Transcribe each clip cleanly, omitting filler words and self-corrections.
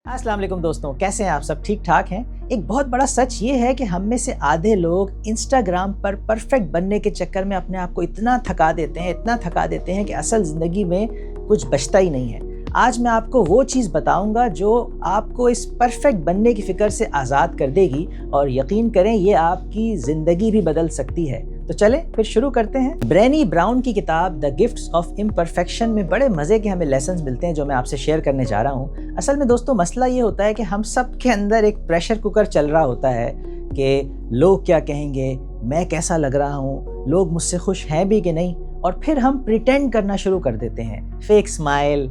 अस्सलाम वालेकुम दोस्तों, कैसे हैं आप सब? ठीक ठाक हैं? एक बहुत बड़ा सच ये है कि हम में से आधे लोग इंस्टाग्राम पर परफेक्ट बनने के चक्कर में अपने आप को इतना थका देते हैं कि असल ज़िंदगी में कुछ बचता ही नहीं है। आज मैं आपको वो चीज़ बताऊंगा जो आपको इस परफेक्ट बनने की फ़िक्र से आज़ाद कर देगी और यकीन करें ये आपकी ज़िंदगी भी बदल सकती है। तो चलें फिर शुरू करते हैं। ब्रेनी ब्राउन की किताब द गिफ्ट्स ऑफ इम्परफेक्शन में बड़े मज़े के हमें लेसन्स मिलते हैं जो मैं आपसे शेयर करने जा रहा हूँ। असल में दोस्तों मसला ये होता है कि हम सब के अंदर एक प्रेशर कुकर चल रहा होता है कि लोग क्या कहेंगे, मैं कैसा लग रहा हूँ, लोग मुझसे खुश हैं भी कि नहीं, और फिर हम प्रिटेंड करना शुरू कर देते हैं। Fake smile,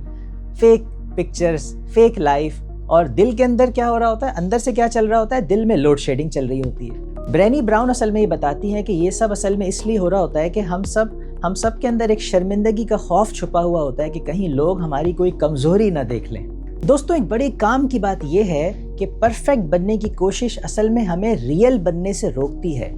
fake pictures, fake life. और दिल के अंदर क्या हो रहा होता है, अंदर से क्या चल रहा होता है, दिल में लोड शेडिंग चल रही होती है। ब्रेनी ब्राउन असल में ये बताती हैं कि ये सब असल में इसलिए हो रहा होता है कि हम सब के अंदर एक शर्मिंदगी का खौफ छुपा हुआ होता है कि कहीं लोग हमारी कोई कमज़ोरी ना देख लें। दोस्तों एक बड़ी काम की बात यह है कि परफेक्ट बनने की कोशिश असल में हमें रियल बनने से रोकती है।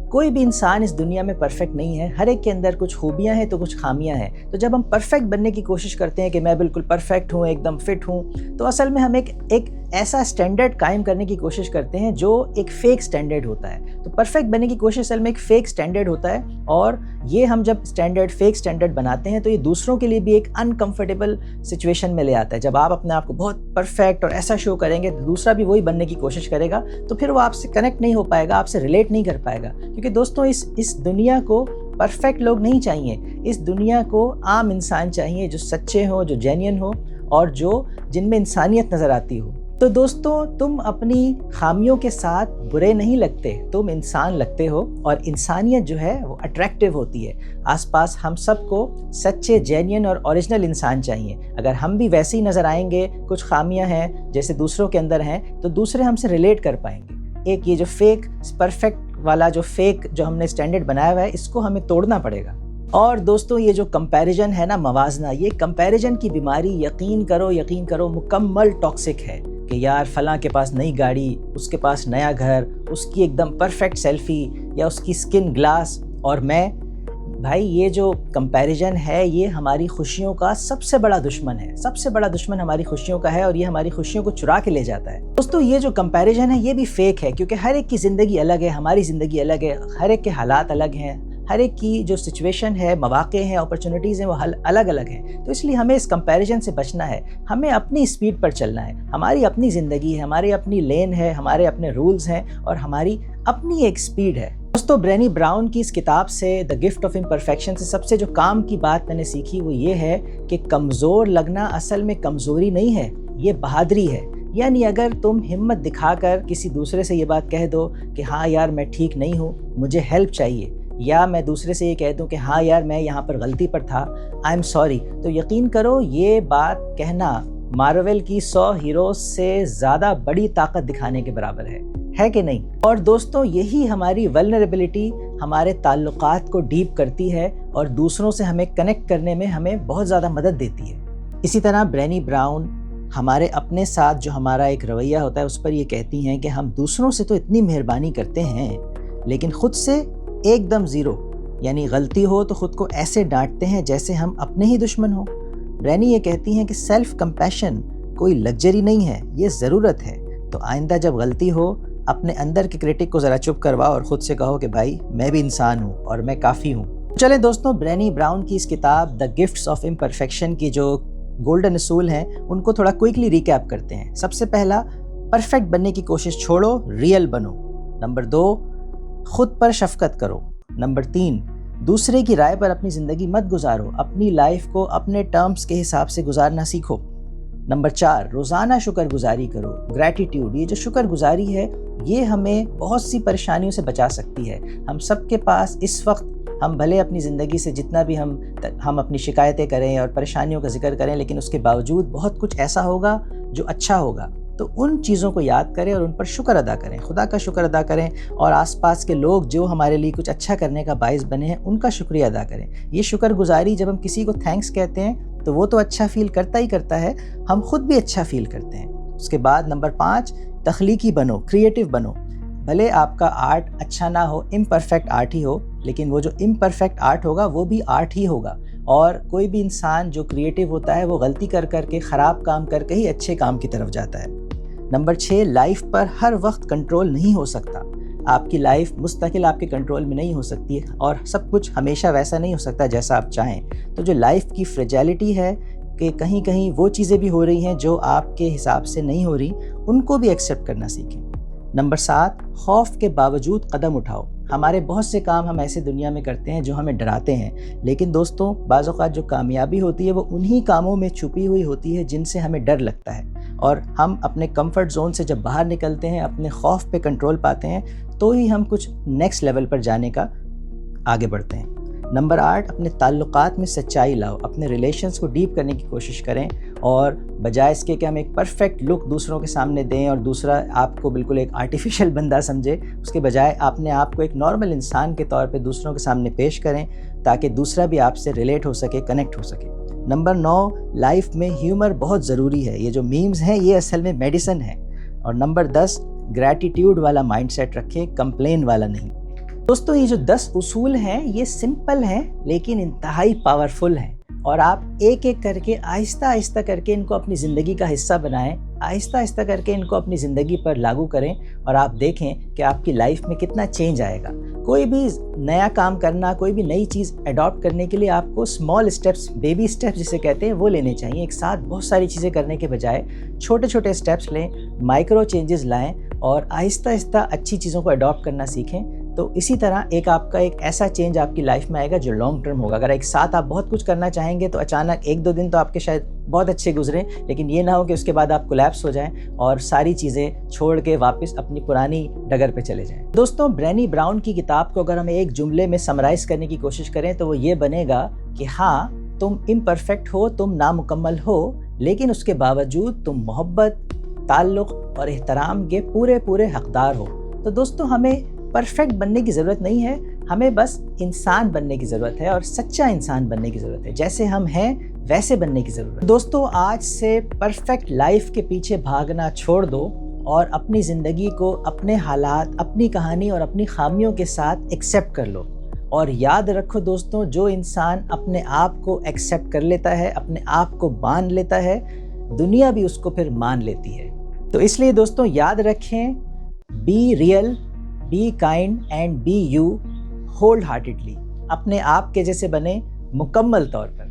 कोई भी इंसान इस दुनिया में परफेक्ट नहीं है, हर एक के अंदर कुछ खूबियां हैं तो कुछ खामियां हैं। तो जब हम परफेक्ट बनने की कोशिश करते हैं कि मैं बिल्कुल परफेक्ट हूँ, एकदम फिट हूँ, तो असल में हम एक ऐसा स्टैंडर्ड कायम करने की कोशिश करते हैं जो एक फेक स्टैंडर्ड होता है। तो परफेक्ट बनने की कोशिश असल में एक फेक स्टैंडर्ड होता है, और ये हम जब फेक स्टैंडर्ड बनाते हैं तो ये दूसरों के लिए भी एक अनकंफर्टेबल सिचुएशन में ले आता है। जब आप अपने आप को बहुत परफेक्ट और ऐसा शो करेंगे तो दूसरा भी वही बनने की कोशिश करेगा, तो फिर वो आपसे कनेक्ट नहीं हो पाएगा, आपसे रिलेट नहीं कर पाएगा। क्योंकि दोस्तों इस दुनिया को परफेक्ट लोग नहीं चाहिए, इस दुनिया को आम इंसान चाहिए जो सच्चे हो, जो जेन्युइन हो और जिनमें इंसानियत नज़र आती हो। तो दोस्तों तुम अपनी खामियों के साथ बुरे नहीं लगते, तुम इंसान लगते हो, और इंसानियत जो है वो अट्रैक्टिव होती है। आसपास हम सबको सच्चे, जेन्युइन और ओरिजिनल इंसान चाहिए। अगर हम भी वैसे ही नज़र आएंगे, कुछ खामियां हैं जैसे दूसरों के अंदर हैं, तो दूसरे हमसे रिलेट कर पाएंगे। एक ये जो फेक परफेक्ट वाला जो हमने स्टैंडर्ड बनाया हुआ है, इसको हमें तोड़ना पड़ेगा। और दोस्तों ये जो कंपैरिजन है ना, मवाजना, ये कंपैरिजन की बीमारी यकीन करो मुकम्मल टॉक्सिक है। कि यार फलां के पास नई गाड़ी, उसके पास नया घर, उसकी एकदम परफेक्ट सेल्फी, या उसकी स्किन ग्लास, और भाई ये जो कंपैरिजन है ये हमारी खुशियों का सबसे बड़ा दुश्मन है। सबसे बड़ा दुश्मन हमारी खुशियों का है, और ये हमारी खुशियों को चुरा के ले जाता है। दोस्तों ये जो कंपैरिजन है ये भी फेक है, क्योंकि हर एक की ज़िंदगी अलग है, हमारी ज़िंदगी अलग है, हर एक के हालात अलग हैं, हर एक की जो सिचुएशन है, मौक़े हैं, अपॉर्चुनिटीज़ हैं, वो अलग अलग हैं। तो इसलिए हमें इस कंपैरिजन से बचना है, हमें अपनी स्पीड पर चलना है। हमारी अपनी ज़िंदगी है, हमारी अपनी लेन है, हमारे अपने रूल्स हैं, और हमारी अपनी एक स्पीड है। दोस्तों ब्रेनी ब्राउन की इस किताब से द गिफ्ट ऑफ इम्परफेक्शन से सबसे जो काम की बात मैंने सीखी वो ये है कि कमज़ोर लगना असल में कमज़ोरी नहीं है, ये बहादुरी है। यानी अगर तुम हिम्मत दिखाकर किसी दूसरे से ये बात कह दो कि हाँ यार मैं ठीक नहीं हूँ, मुझे हेल्प चाहिए, या मैं दूसरे से ये कह दूं कि हाँ यार मैं यहाँ पर गलती पर था, आई एम सॉरी, तो यकीन करो ये बात कहना मार्वल की 100 हीरोज से ज़्यादा बड़ी ताकत दिखाने के बराबर है कि नहीं? और दोस्तों यही हमारी वल्नरेबिलिटी हमारे ताल्लुकात को डीप करती है और दूसरों से हमें कनेक्ट करने में हमें बहुत ज़्यादा मदद देती है। इसी तरह ब्रेनी ब्राउन हमारे अपने साथ जो हमारा एक रवैया होता है उस पर ये कहती हैं कि हम दूसरों से तो इतनी मेहरबानी करते हैं लेकिन ख़ुद से एकदम ज़ीरो, यानी गलती हो तो ख़ुद को ऐसे डांटते हैं जैसे हम अपने ही दुश्मन हो। ब्रेनी ये कहती हैं कि सेल्फ कंपैशन कोई लग्जरी नहीं है, ये ज़रूरत है। तो आइंदा जब गलती हो अपने अंदर के क्रिटिक को ज़रा चुप करवाओ और ख़ुद से कहो कि भाई मैं भी इंसान हूँ और मैं काफ़ी हूँ। चलें दोस्तों ब्रेनी ब्राउन की इस किताब द गिफ्ट्स ऑफ इम्परफेक्शन की जो गोल्डन असूल हैं उनको थोड़ा क्विकली रिकैप करते हैं। सबसे पहला, परफेक्ट बनने की कोशिश छोड़ो, रियल बनो। नंबर 2, खुद पर शफकत करो। नंबर 3, दूसरे की राय पर अपनी ज़िंदगी मत गुजारो, अपनी लाइफ को अपने टर्म्स के हिसाब से गुजारना सीखो। नंबर 4, रोज़ाना शुक्रगुजारी करो, ग्रैटिट्यूड। ये जो शुक्रगुजारी है ये हमें बहुत सी परेशानियों से बचा सकती है। हम सब के पास इस वक्त, हम भले अपनी ज़िंदगी से जितना भी हम अपनी शिकायतें करें और परेशानियों का जिक्र करें, लेकिन उसके बावजूद बहुत कुछ ऐसा होगा जो अच्छा होगा। तो उन चीज़ों को याद करें और उन पर शुक्र अदा करें, खुदा का शुक्र अदा करें, और आसपास के लोग जो हमारे लिए कुछ अच्छा करने का बाइस बने हैं उनका शुक्रिया अदा करें। ये शुक्रगुजारी, जब हम किसी को थैंक्स कहते हैं तो वो तो अच्छा फील करता ही करता है, हम खुद भी अच्छा फील करते हैं। उसके बाद नंबर 5, तख्लीकी बनो, क्रिएटिव बनो। भले आपका आर्ट अच्छा ना हो, इम्परफेक्ट आर्ट ही हो, लेकिन वो जो इम्परफेक्ट आर्ट होगा वो भी आर्ट ही होगा, اور کوئی بھی انسان جو کریٹیو ہوتا ہے وہ غلطی کر کر کے خراب کام کر کے ہی اچھے کام کی طرف جاتا ہے۔ نمبر 6، لائف پر ہر وقت کنٹرول نہیں ہو سکتا۔ آپ کی لائف مستقل آپ کے کنٹرول میں نہیں ہو سکتی اور سب کچھ ہمیشہ ویسا نہیں ہو سکتا جیسا آپ چاہیں۔ تو جو لائف کی فریجیلٹی ہے کہ کہیں کہیں وہ چیزیں بھی ہو رہی ہیں جو آپ کے حساب سے نہیں ہو رہی، ان کو بھی ایکسیپٹ کرنا سیکھیں۔ نمبر 7، خوف کے باوجود قدم اٹھاؤ۔ ہمارے بہت سے کام ہم ایسے دنیا میں کرتے ہیں جو ہمیں ڈراتے ہیں، لیکن دوستوں بعض اوقات جو کامیابی ہوتی ہے وہ انہی کاموں میں چھپی ہوئی ہوتی ہے جن سے ہمیں ڈر لگتا ہے، اور ہم اپنے کمفرٹ زون سے جب باہر نکلتے ہیں، اپنے خوف پہ کنٹرول پاتے ہیں، تو ہی ہم کچھ نیکسٹ لیول پر جانے کا آگے بڑھتے ہیں۔ نمبر 8، اپنے تعلقات میں سچائی لاؤ۔ اپنے ریلیشنز کو ڈیپ کرنے کی کوشش کریں، اور بجائے اس کے کہ ہم ایک پرفیکٹ لک دوسروں کے سامنے دیں اور دوسرا آپ کو بالکل ایک آرٹیفیشل بندہ سمجھے، اس کے بجائے اپنے آپ کو ایک نارمل انسان کے طور پہ دوسروں کے سامنے پیش کریں تاکہ دوسرا بھی آپ سے ریلیٹ ہو سکے، کنیکٹ ہو سکے۔ نمبر 9، لائف میں ہیومر بہت ضروری ہے۔ یہ جو میمز ہیں یہ اصل میں میڈیسن ہے۔ اور نمبر 10، گریٹیٹیوڈ والا مائنڈ سیٹ رکھیں، کمپلین والا نہیں۔ دوستوں یہ جو 10 اصول ہیں یہ سمپل ہیں لیکن انتہائی پاورفل ہیں، اور آپ ایک ایک کر کے آہستہ آہستہ کر کے ان کو اپنی زندگی کا حصہ بنائیں، آہستہ آہستہ کر کے ان کو اپنی زندگی پر لاگو کریں، اور آپ دیکھیں کہ آپ کی لائف میں کتنا چینج آئے گا۔ کوئی بھی نیا کام کرنا، کوئی بھی نئی چیز اڈاپٹ کرنے کے لیے آپ کو اسمال اسٹیپس، بیبی اسٹیپس جسے کہتے ہیں، وہ لینے چاہیے۔ ایک ساتھ بہت ساری چیزیں کرنے کے بجائے چھوٹے چھوٹے اسٹیپس لیں، مائکرو چینجز لائیں، اور آہستہ آہستہ اچھی چیزوں کو اڈاپٹ کرنا سیکھیں۔ تو اسی طرح آپ کا ایک ایسا چینج آپ کی لائف میں آئے گا جو لانگ ٹرم ہوگا۔ اگر ایک ساتھ آپ بہت کچھ کرنا چاہیں گے تو اچانک 1-2 دن تو آپ کے شاید بہت اچھے گزریں، لیکن یہ نہ ہو کہ اس کے بعد آپ کولیپس ہو جائیں اور ساری چیزیں چھوڑ کے واپس اپنی پرانی ڈگر پہ چلے جائیں۔ دوستوں برینی براؤن کی کتاب کو اگر ہم ایک جملے میں سمرائز کرنے کی کوشش کریں تو وہ یہ بنے گا کہ ہاں تم امپرفیکٹ ہو، تم نامکمل ہو، لیکن اس کے باوجود تم محبت، تعلق اور احترام کے پورے حقدار ہو۔ تو دوستوں ہمیں پرفیکٹ بننے کی ضرورت نہیں ہے، ہمیں بس انسان بننے کی ضرورت ہے، اور سچا انسان بننے کی ضرورت ہے۔ جیسے ہم ہیں ویسے بننے کی ضرورت ہے۔ دوستوں آج سے پرفیکٹ لائف کے پیچھے بھاگنا چھوڑ دو اور اپنی زندگی کو اپنے حالات، اپنی کہانی اور اپنی خامیوں کے ساتھ ایکسیپٹ کر لو، اور یاد رکھو دوستوں جو انسان اپنے آپ کو ایکسیپٹ کر لیتا ہے، اپنے آپ کو مان لیتا ہے، دنیا بھی اس کو پھر مان لیتی ہے۔ تو اس لیے دوستوں یاد رکھیں، be real, be kind and be you wholeheartedly. اپنے آپ کے جیسے بنیں مکمل طور پر۔